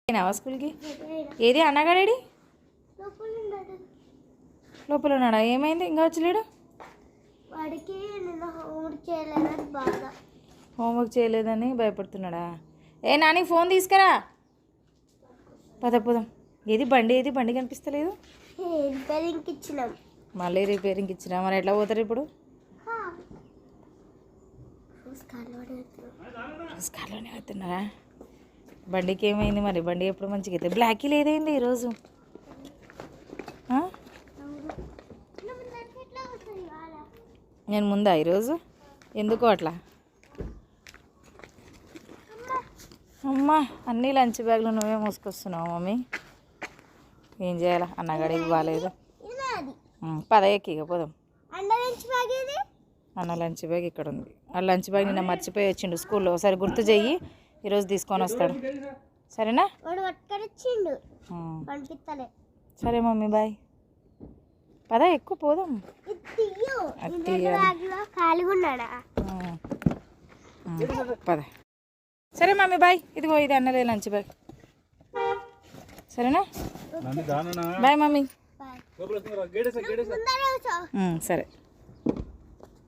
పోయినావా స్కూల్కి? ఏది అన్నగాడేడి? లోపల ఉన్నాడా? ఏమైంది ఇంకా వచ్చలేడు? హోంవర్క్ చేయలేదని భయపడుతున్నాడా? ఏ నాని ఫోన్ తీసుకురా. పోదాం. ఏది బండి కనిపిస్తలేదు. మళ్ళీ రిపేరింగ్కి ఇచ్చినా. మరి ఎట్లా పోతారు ఇప్పుడు? కార్లోనే వెళ్తున్నారా? బండికి ఏమైంది మరి? బండి ఎప్పుడు మంచిగా అవుతుంది. బ్లాక్ లేదైంది ఈరోజు. నేను ముందా ఈరోజు? ఎందుకో అట్లా. అమ్మా అన్నీ లంచ్ బ్యాగ్లు నువ్వే మోసుకొస్తున్నావు మమ్మీ. ఏం చేయాలా? అన్నగాడికి బాగాలేదు. ఎక్కిగా పోదాం. అన్న లంచ్ బ్యాగ్ ఇక్కడ ఉంది. ఆ లంచ్ బ్యాగ్ నిన్న మర్చిపోయి వచ్చిండు స్కూల్లో. ఒకసారి గుర్తు చెయ్యి, ఈరోజు తీసుకొని వస్తాడు. సరేనా? సరే మమ్మీ బాయ్. ఎక్కువ పోదాం. సరే మమ్మీ బాయ్. ఇదిగో ఇది అన్నలే లంచ్ బ్యాగ్. సరేనా? Bye mummy. సరే.